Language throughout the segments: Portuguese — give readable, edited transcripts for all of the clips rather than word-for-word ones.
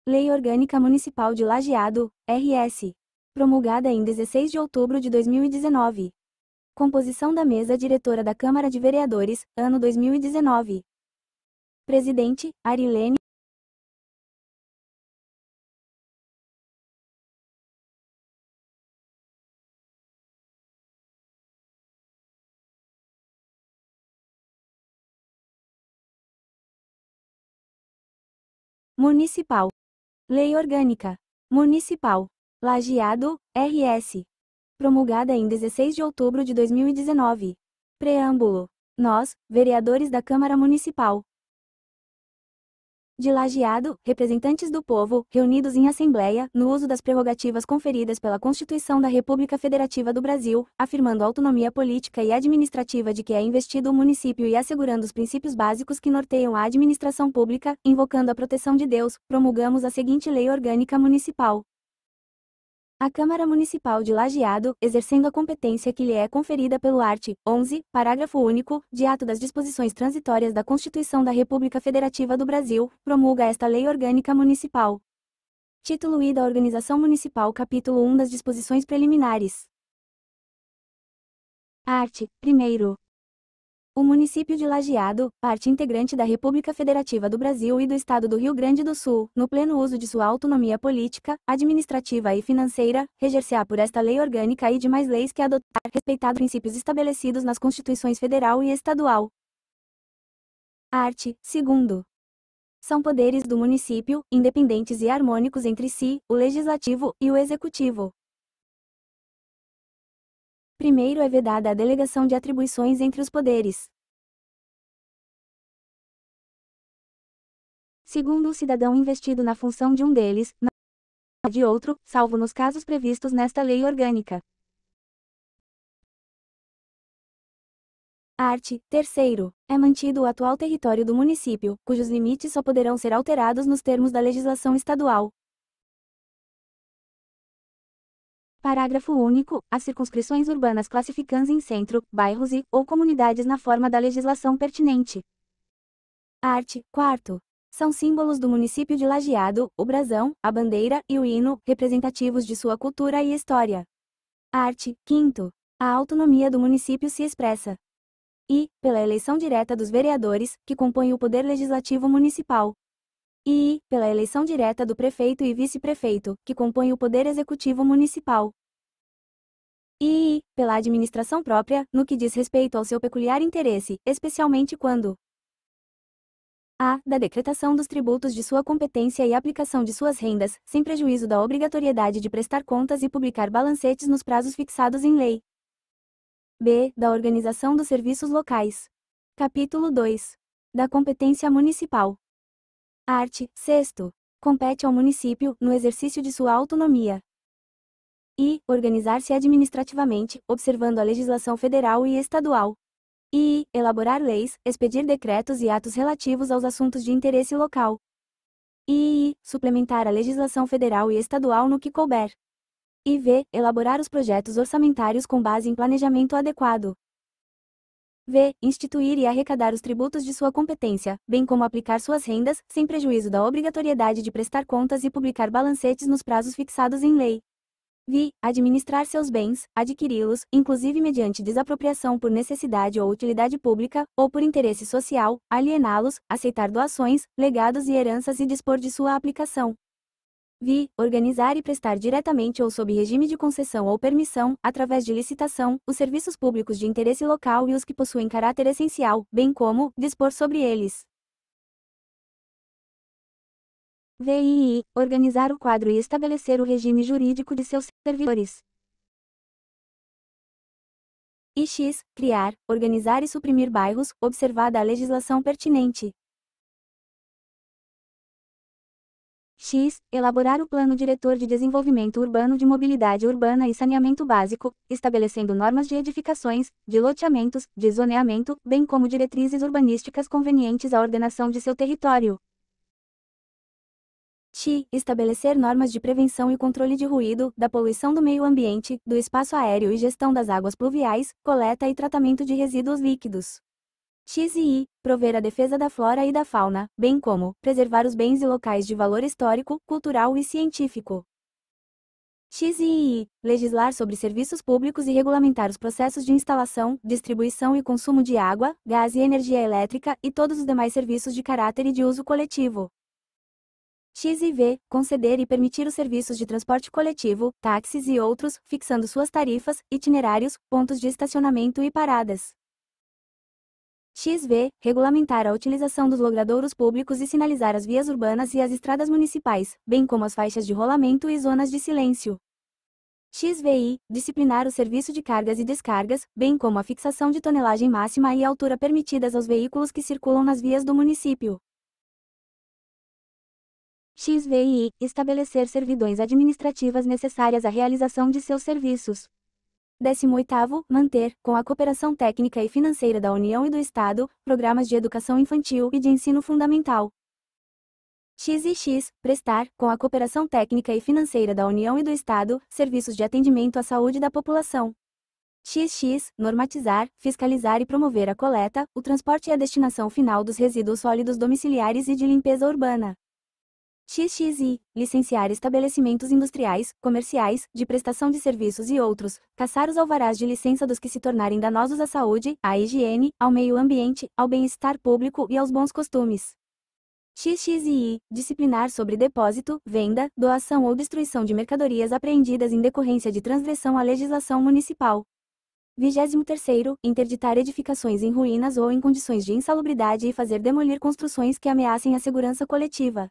Lei Orgânica Municipal de Lajeado, RS. Promulgada em 16 de outubro de 2019. Composição da Mesa Diretora da Câmara de Vereadores, ano 2019. Presidente, Arilene Municipal. Lei Orgânica Municipal. Lajeado, RS. Promulgada em 16 de outubro de 2019. Preâmbulo. Nós, vereadores da Câmara Municipal de Lajeado, representantes do povo, reunidos em Assembleia, no uso das prerrogativas conferidas pela Constituição da República Federativa do Brasil, afirmando a autonomia política e administrativa de que é investido o município e assegurando os princípios básicos que norteiam a administração pública, invocando a proteção de Deus, promulgamos a seguinte Lei Orgânica Municipal. A Câmara Municipal de Lajeado, exercendo a competência que lhe é conferida pelo art. 11, parágrafo único, de ato das disposições transitórias da Constituição da República Federativa do Brasil, promulga esta Lei Orgânica Municipal. Título I da Organização Municipal Capítulo 1 das Disposições Preliminares. Art. 1º. O município de Lajeado, parte integrante da República Federativa do Brasil e do Estado do Rio Grande do Sul, no pleno uso de sua autonomia política, administrativa e financeira, reger-se-á por esta lei orgânica e demais leis que adotar, respeitado princípios estabelecidos nas Constituições Federal e Estadual. Art. 2º. São poderes do município, independentes e harmônicos entre si, o Legislativo e o Executivo. Primeiro é vedada a delegação de atribuições entre os poderes. Segundo, o cidadão investido na função de um deles, não de outro, salvo nos casos previstos nesta lei orgânica. Art. 3º. É mantido o atual território do município, cujos limites só poderão ser alterados nos termos da legislação estadual. Parágrafo único. As circunscrições urbanas classificam-se em centro, bairros e, ou comunidades na forma da legislação pertinente. Art. 4º. São símbolos do município de Lajeado, o brasão, a bandeira e o hino, representativos de sua cultura e história. Art. 5º. A autonomia do município se expressa e, pela eleição direta dos vereadores, que compõem o poder legislativo municipal, e, pela eleição direta do prefeito e vice-prefeito, que compõem o poder executivo municipal, e, pela administração própria, no que diz respeito ao seu peculiar interesse, especialmente quando a. da decretação dos tributos de sua competência e aplicação de suas rendas, sem prejuízo da obrigatoriedade de prestar contas e publicar balancetes nos prazos fixados em lei. B. Da organização dos serviços locais. Capítulo 2. Da competência municipal. Art. 6º. Compete ao município, no exercício de sua autonomia, e organizar-se administrativamente, observando a legislação federal e estadual, e elaborar leis, expedir decretos e atos relativos aos assuntos de interesse local, e suplementar a legislação federal e estadual no que couber, e v. elaborar os projetos orçamentários com base em planejamento adequado, v. instituir e arrecadar os tributos de sua competência, bem como aplicar suas rendas, sem prejuízo da obrigatoriedade de prestar contas e publicar balancetes nos prazos fixados em lei. Vi. Administrar seus bens, adquiri-los, inclusive mediante desapropriação por necessidade ou utilidade pública, ou por interesse social, aliená-los, aceitar doações, legados e heranças e dispor de sua aplicação. Vi. Organizar e prestar diretamente ou sob regime de concessão ou permissão, através de licitação, os serviços públicos de interesse local e os que possuem caráter essencial, bem como, dispor sobre eles. VII. Organizar o quadro e estabelecer o regime jurídico de seus servidores. X. Criar, organizar e suprimir bairros, observada a legislação pertinente. X. Elaborar o Plano Diretor de Desenvolvimento Urbano de Mobilidade Urbana e Saneamento Básico, estabelecendo normas de edificações, de loteamentos, de zoneamento, bem como diretrizes urbanísticas convenientes à ordenação de seu território. X. Estabelecer normas de prevenção e controle de ruído, da poluição do meio ambiente, do espaço aéreo e gestão das águas pluviais, coleta e tratamento de resíduos líquidos. X e I, prover a defesa da flora e da fauna, bem como preservar os bens e locais de valor histórico, cultural e científico. X e I, legislar sobre serviços públicos e regulamentar os processos de instalação, distribuição e consumo de água, gás e energia elétrica e todos os demais serviços de caráter e de uso coletivo. X e V, conceder e permitir os serviços de transporte coletivo, táxis e outros, fixando suas tarifas, itinerários, pontos de estacionamento e paradas. XV, regulamentar a utilização dos logradouros públicos e sinalizar as vias urbanas e as estradas municipais, bem como as faixas de rolamento e zonas de silêncio. XVI, disciplinar o serviço de cargas e descargas, bem como a fixação de tonelagem máxima e altura permitidas aos veículos que circulam nas vias do município. XVI, estabelecer servidões administrativas necessárias à realização de seus serviços. 18º, manter, com a cooperação técnica e financeira da União e do Estado, programas de educação infantil e de ensino fundamental. X, prestar, com a cooperação técnica e financeira da União e do Estado, serviços de atendimento à saúde da população. XX, normatizar, fiscalizar e promover a coleta, o transporte e a destinação final dos resíduos sólidos domiciliares e de limpeza urbana. XXI, licenciar estabelecimentos industriais, comerciais, de prestação de serviços e outros, cassar os alvarás de licença dos que se tornarem danosos à saúde, à higiene, ao meio ambiente, ao bem-estar público e aos bons costumes. XXI, disciplinar sobre depósito, venda, doação ou destruição de mercadorias apreendidas em decorrência de transgressão à legislação municipal. 23º, interditar edificações em ruínas ou em condições de insalubridade e fazer demolir construções que ameacem a segurança coletiva.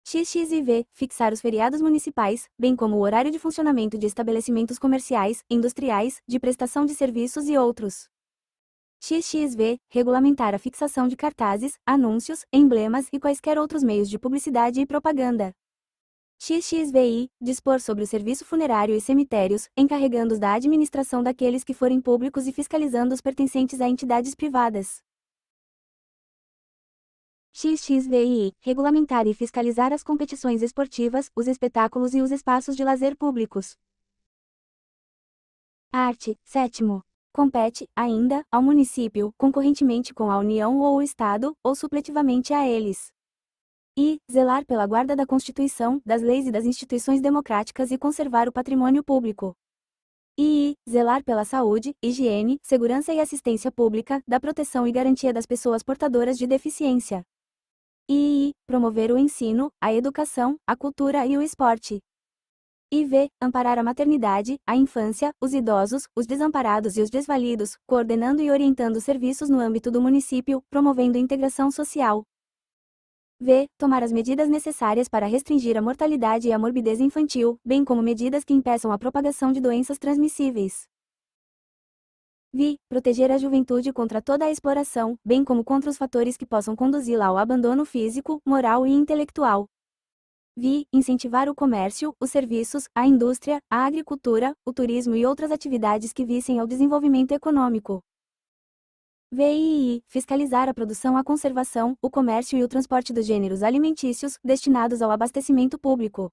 XXIV, fixar os feriados municipais, bem como o horário de funcionamento de estabelecimentos comerciais, industriais, de prestação de serviços e outros. XXV, regulamentar a fixação de cartazes, anúncios, emblemas e quaisquer outros meios de publicidade e propaganda. XXVI, dispor sobre o serviço funerário e cemitérios, encarregando-os da administração daqueles que forem públicos e fiscalizando os pertencentes a entidades privadas. XXVI, regulamentar e fiscalizar as competições esportivas, os espetáculos e os espaços de lazer públicos. Art. 7º. Compete, ainda, ao município, concorrentemente com a União ou o Estado, ou supletivamente a eles. I. Zelar pela guarda da Constituição, das leis e das instituições democráticas e conservar o patrimônio público. I. Zelar pela saúde, higiene, segurança e assistência pública, da proteção e garantia das pessoas portadoras de deficiência. I. Promover o ensino, a educação, a cultura e o esporte. IV. Amparar a maternidade, a infância, os idosos, os desamparados e os desvalidos, coordenando e orientando serviços no âmbito do município, promovendo integração social. V. Tomar as medidas necessárias para restringir a mortalidade e a morbidez infantil, bem como medidas que impeçam a propagação de doenças transmissíveis. Vi. Proteger a juventude contra toda a exploração, bem como contra os fatores que possam conduzi-la ao abandono físico, moral e intelectual. Vi. Incentivar o comércio, os serviços, a indústria, a agricultura, o turismo e outras atividades que visem ao desenvolvimento econômico. VII. Fiscalizar a produção, a conservação, o comércio e o transporte dos gêneros alimentícios, destinados ao abastecimento público.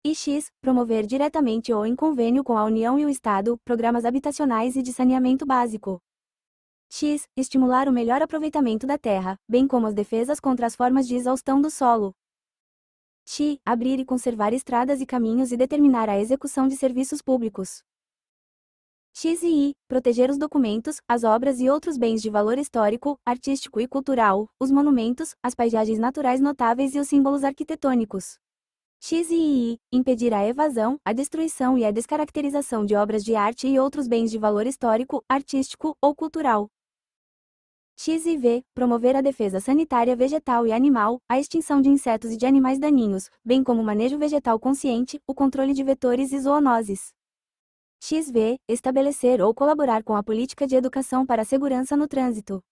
E X. Promover diretamente ou em convênio com a União e o Estado, programas habitacionais e de saneamento básico. X. Estimular o melhor aproveitamento da terra, bem como as defesas contra as formas de exaustão do solo. X. Abrir e conservar estradas e caminhos e determinar a execução de serviços públicos. X e I. Proteger os documentos, as obras e outros bens de valor histórico, artístico e cultural, os monumentos, as paisagens naturais notáveis e os símbolos arquitetônicos. X e I. Impedir a evasão, a destruição e a descaracterização de obras de arte e outros bens de valor histórico, artístico ou cultural. X e V. Promover a defesa sanitária vegetal e animal, a extinção de insetos e de animais daninhos, bem como o manejo vegetal consciente, o controle de vetores e zoonoses. XV. Estabelecer ou colaborar com a política de educação para a segurança no trânsito.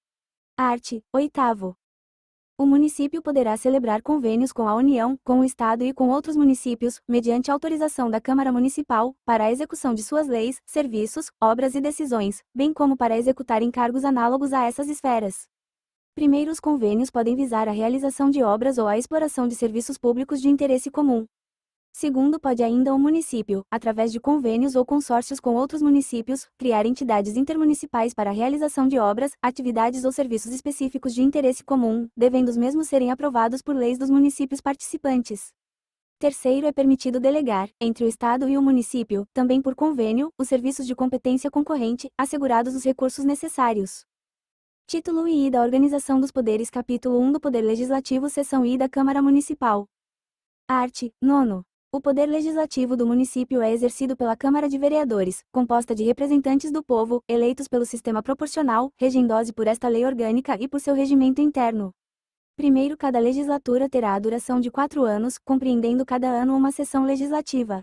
Art. 8º. O município poderá celebrar convênios com a União, com o Estado e com outros municípios, mediante autorização da Câmara Municipal, para a execução de suas leis, serviços, obras e decisões, bem como para executar encargos análogos a essas esferas. Primeiro, os convênios podem visar a realização de obras ou a exploração de serviços públicos de interesse comum. Segundo, pode ainda o município, através de convênios ou consórcios com outros municípios, criar entidades intermunicipais para a realização de obras, atividades ou serviços específicos de interesse comum, devendo os mesmos serem aprovados por leis dos municípios participantes. Terceiro, é permitido delegar, entre o Estado e o município, também por convênio, os serviços de competência concorrente, assegurados os recursos necessários. Título I da Organização dos Poderes. Capítulo 1 do Poder Legislativo. Seção I da Câmara Municipal. Art. 9. O poder legislativo do município é exercido pela Câmara de Vereadores, composta de representantes do povo, eleitos pelo sistema proporcional, regendo-se por esta lei orgânica e por seu regimento interno. Primeiro, cada legislatura terá a duração de 4 anos, compreendendo cada ano uma sessão legislativa.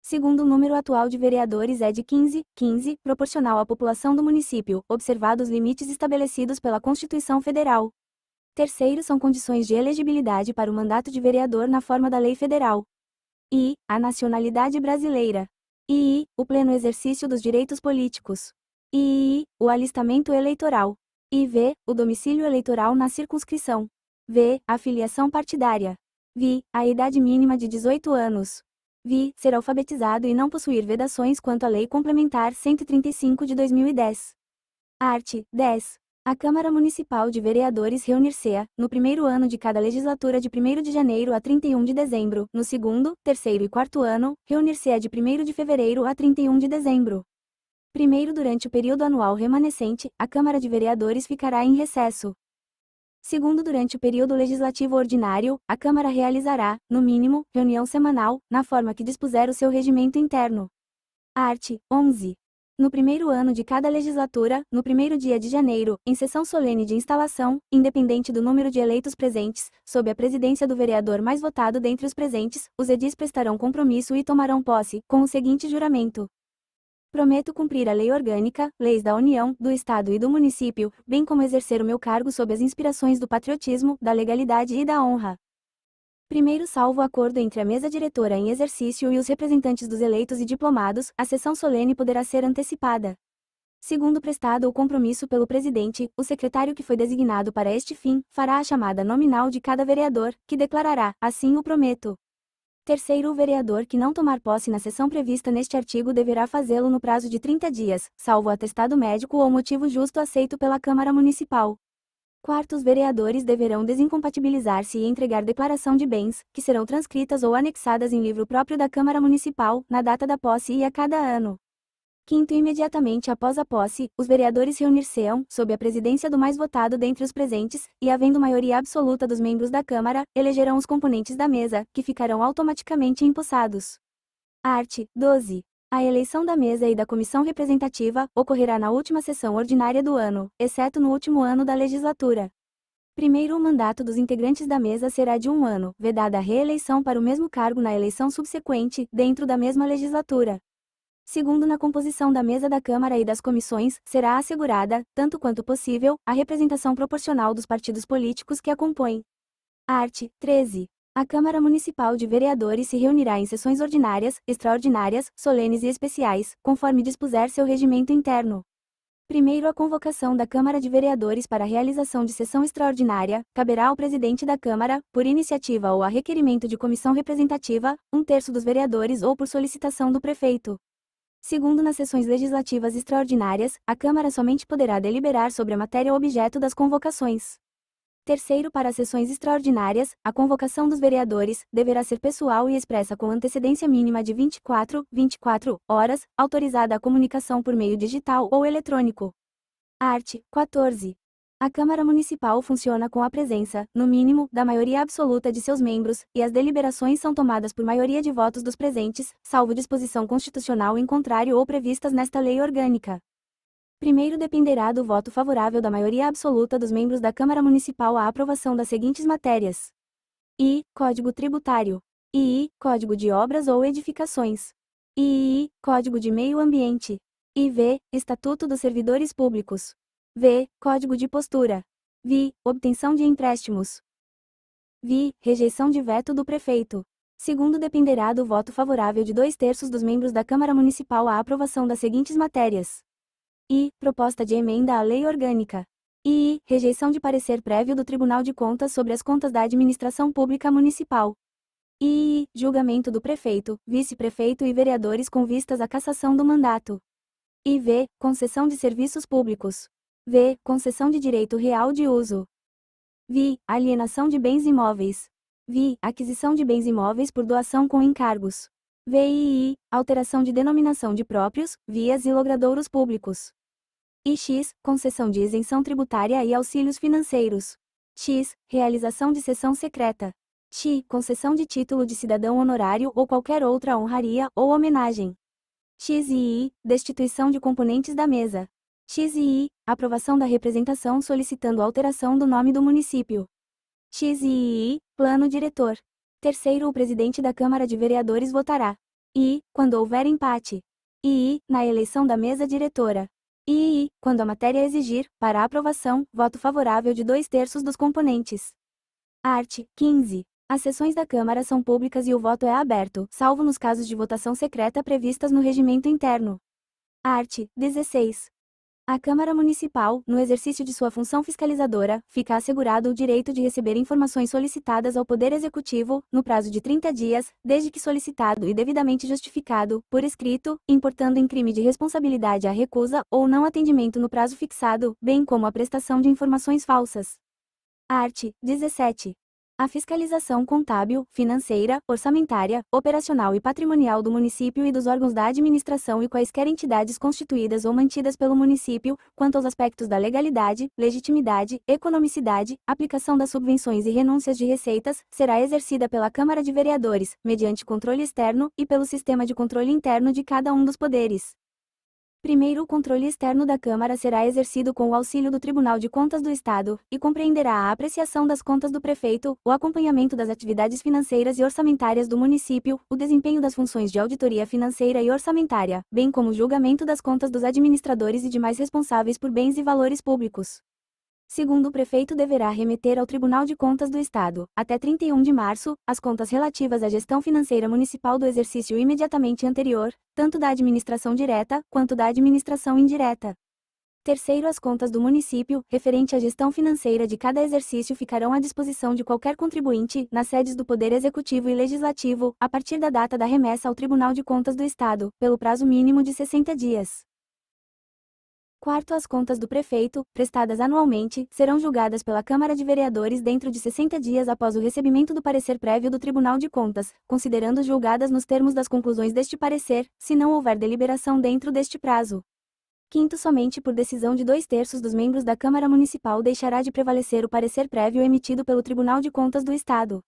Segundo, o número atual de vereadores é de 15, proporcional à população do município, observados os limites estabelecidos pela Constituição Federal. Terceiro, são condições de elegibilidade para o mandato de vereador na forma da lei federal. I. A nacionalidade brasileira. I. O pleno exercício dos direitos políticos. I. O alistamento eleitoral. IV. O domicílio eleitoral na circunscrição. V. A filiação partidária. Vi. A idade mínima de 18 anos. Vi. Ser alfabetizado e não possuir vedações quanto à Lei Complementar 135 de 2010. Art. 10. A Câmara Municipal de Vereadores reunir-se-á, no primeiro ano de cada legislatura de 1º de janeiro a 31 de dezembro, no segundo, terceiro e quarto ano, reunir-se-á de 1º de fevereiro a 31 de dezembro. Primeiro, durante o período anual remanescente, a Câmara de Vereadores ficará em recesso. Segundo, durante o período legislativo ordinário, a Câmara realizará, no mínimo, reunião semanal, na forma que dispuser o seu regimento interno. Art. 11. No primeiro ano de cada legislatura, no primeiro dia de janeiro, em sessão solene de instalação, independente do número de eleitos presentes, sob a presidência do vereador mais votado dentre os presentes, os edis prestarão compromisso e tomarão posse, com o seguinte juramento: prometo cumprir a lei orgânica, leis da União, do Estado e do município, bem como exercer o meu cargo sob as inspirações do patriotismo, da legalidade e da honra. Primeiro, salvo acordo entre a mesa diretora em exercício e os representantes dos eleitos e diplomados, a sessão solene poderá ser antecipada. Segundo, prestado o compromisso pelo presidente, o secretário que foi designado para este fim, fará a chamada nominal de cada vereador, que declarará: assim o prometo. Terceiro, o vereador que não tomar posse na sessão prevista neste artigo deverá fazê-lo no prazo de 30 dias, salvo atestado médico ou motivo justo aceito pela Câmara Municipal. Quarto, os vereadores deverão desincompatibilizar-se e entregar declaração de bens, que serão transcritas ou anexadas em livro próprio da Câmara Municipal, na data da posse e a cada ano. Quinto, imediatamente após a posse, os vereadores reunir-se-ão, sob a presidência do mais votado dentre os presentes, e havendo maioria absoluta dos membros da Câmara, elegerão os componentes da mesa, que ficarão automaticamente empossados. Art. 12. A eleição da mesa e da comissão representativa ocorrerá na última sessão ordinária do ano, exceto no último ano da legislatura. Primeiro, o mandato dos integrantes da mesa será de 1 ano, vedada a reeleição para o mesmo cargo na eleição subsequente, dentro da mesma legislatura. Segundo, na composição da mesa da Câmara e das comissões, será assegurada, tanto quanto possível, a representação proporcional dos partidos políticos que a compõem. Art. 13. A Câmara Municipal de Vereadores se reunirá em sessões ordinárias, extraordinárias, solenes e especiais, conforme dispuser seu regimento interno. Primeiro, a convocação da Câmara de Vereadores para a realização de sessão extraordinária, caberá ao presidente da Câmara, por iniciativa ou a requerimento de comissão representativa, 1/3 dos vereadores ou por solicitação do prefeito. Segundo, nas sessões legislativas extraordinárias, a Câmara somente poderá deliberar sobre a matéria objeto das convocações. Terceiro, para as sessões extraordinárias, a convocação dos vereadores deverá ser pessoal e expressa com antecedência mínima de 24 horas, autorizada a comunicação por meio digital ou eletrônico. Art. 14. A Câmara Municipal funciona com a presença, no mínimo, da maioria absoluta de seus membros, e as deliberações são tomadas por maioria de votos dos presentes, salvo disposição constitucional em contrário ou previstas nesta lei orgânica. Primeiro, dependerá do voto favorável da maioria absoluta dos membros da Câmara Municipal à aprovação das seguintes matérias: I. Código Tributário. II. Código de Obras ou Edificações. II. Código de Meio Ambiente. IV. Estatuto dos Servidores Públicos. V. Código de Postura. VI. Obtenção de empréstimos. VI. Rejeição de veto do prefeito. Segundo, dependerá do voto favorável de 2/3 dos membros da Câmara Municipal à aprovação das seguintes matérias: I. Proposta de emenda à lei orgânica. II. Rejeição de parecer prévio do Tribunal de Contas sobre as contas da Administração Pública Municipal. I. Julgamento do prefeito, vice-prefeito e vereadores com vistas à cassação do mandato. IV. Concessão de serviços públicos. V. Concessão de direito real de uso. VI. Alienação de bens imóveis. VI. Aquisição de bens imóveis por doação com encargos. VII. Alteração de denominação de próprios, vias e logradouros públicos. X. Concessão de isenção tributária e auxílios financeiros. X. Realização de sessão secreta. X. Concessão de título de cidadão honorário ou qualquer outra honraria ou homenagem. XII. Destituição de componentes da mesa. XII. Aprovação da representação solicitando alteração do nome do município. XII. Plano diretor. Terceiro, o presidente da Câmara de Vereadores votará. I. Quando houver empate. II. Na eleição da mesa diretora. II. Quando a matéria exigir, para aprovação, voto favorável de 2/3 dos componentes. Art. 15. As sessões da Câmara são públicas e o voto é aberto, salvo nos casos de votação secreta previstas no regimento interno. Art. 16. A Câmara Municipal, no exercício de sua função fiscalizadora, fica assegurado o direito de receber informações solicitadas ao Poder Executivo, no prazo de 30 dias, desde que solicitado e devidamente justificado, por escrito, importando em crime de responsabilidade a recusa ou não atendimento no prazo fixado, bem como a prestação de informações falsas. Art. 17. A fiscalização contábil, financeira, orçamentária, operacional e patrimonial do município e dos órgãos da administração e quaisquer entidades constituídas ou mantidas pelo município, quanto aos aspectos da legalidade, legitimidade, economicidade, aplicação das subvenções e renúncias de receitas, será exercida pela Câmara de Vereadores, mediante controle externo, e pelo sistema de controle interno de cada um dos poderes. Primeiro, o controle externo da Câmara será exercido com o auxílio do Tribunal de Contas do Estado, e compreenderá a apreciação das contas do prefeito, o acompanhamento das atividades financeiras e orçamentárias do município, o desempenho das funções de auditoria financeira e orçamentária, bem como o julgamento das contas dos administradores e demais responsáveis por bens e valores públicos. Segundo, o prefeito deverá remeter ao Tribunal de Contas do Estado, até 31 de março, as contas relativas à gestão financeira municipal do exercício imediatamente anterior, tanto da administração direta, quanto da administração indireta. Terceiro, as contas do município, referente à gestão financeira de cada exercício, ficarão à disposição de qualquer contribuinte, nas sedes do Poder Executivo e Legislativo, a partir da data da remessa ao Tribunal de Contas do Estado, pelo prazo mínimo de 60 dias. Quarto, as contas do prefeito, prestadas anualmente, serão julgadas pela Câmara de Vereadores dentro de 60 dias após o recebimento do parecer prévio do Tribunal de Contas, considerando julgadas nos termos das conclusões deste parecer, se não houver deliberação dentro deste prazo. Quinto, somente por decisão de 2/3 dos membros da Câmara Municipal deixará de prevalecer o parecer prévio emitido pelo Tribunal de Contas do Estado.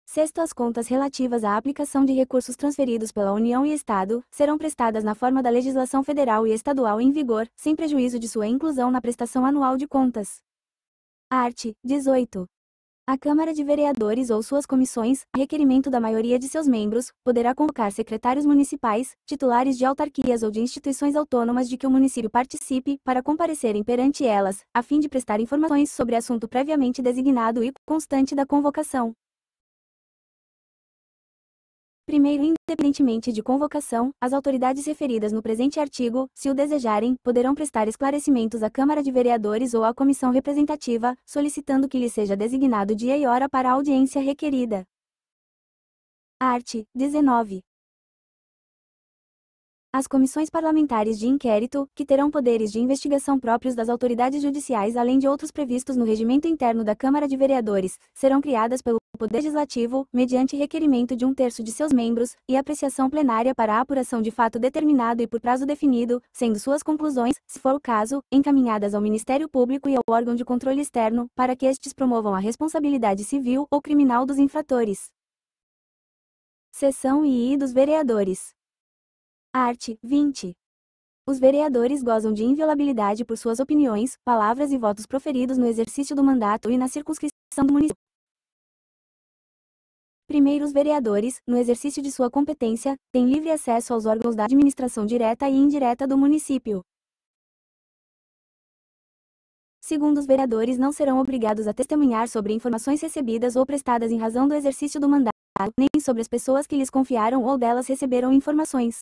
Sexto, as contas relativas à aplicação de recursos transferidos pela União e Estado serão prestadas na forma da legislação federal e estadual em vigor, sem prejuízo de sua inclusão na prestação anual de contas. Art. 18. A Câmara de Vereadores ou suas comissões, a requerimento da maioria de seus membros, poderá convocar secretários municipais, titulares de autarquias ou de instituições autônomas de que o município participe, para comparecerem perante elas, a fim de prestar informações sobre assunto previamente designado e constante da convocação. Primeiro, independentemente de convocação, as autoridades referidas no presente artigo, se o desejarem, poderão prestar esclarecimentos à Câmara de Vereadores ou à comissão representativa, solicitando que lhe seja designado dia e hora para a audiência requerida. Art. 19. As comissões parlamentares de inquérito, que terão poderes de investigação próprios das autoridades judiciais além de outros previstos no regimento interno da Câmara de Vereadores, serão criadas pelo Poder Legislativo, mediante requerimento de 1/3 de seus membros, e apreciação plenária para a apuração de fato determinado e por prazo definido, sendo suas conclusões, se for o caso, encaminhadas ao Ministério Público e ao órgão de controle externo, para que estes promovam a responsabilidade civil ou criminal dos infratores. Seção II dos Vereadores. Art. 20. Os vereadores gozam de inviolabilidade por suas opiniões, palavras e votos proferidos no exercício do mandato e na circunscrição do município. Primeiro, os vereadores, no exercício de sua competência, têm livre acesso aos órgãos da administração direta e indireta do município. Segundo, os vereadores não serão obrigados a testemunhar sobre informações recebidas ou prestadas em razão do exercício do mandato, nem sobre as pessoas que lhes confiaram ou delas receberam informações.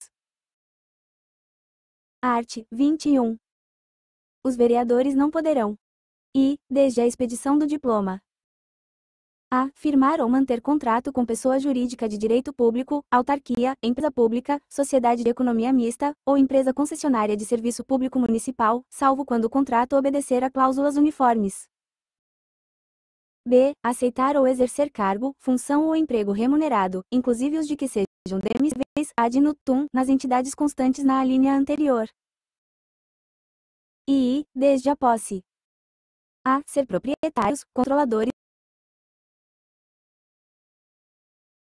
Art. 21. Os vereadores não poderão, desde a expedição do diploma A. Firmar ou manter contrato com pessoa jurídica de direito público, autarquia, empresa pública, sociedade de economia mista, ou empresa concessionária de serviço público municipal, salvo quando o contrato obedecer a cláusulas uniformes. B. Aceitar ou exercer cargo, função ou emprego remunerado, inclusive os de que sejam demissíveis, ad nutum, nas entidades constantes na alínea anterior. E. Desde a posse. A. Ser proprietários, controladores,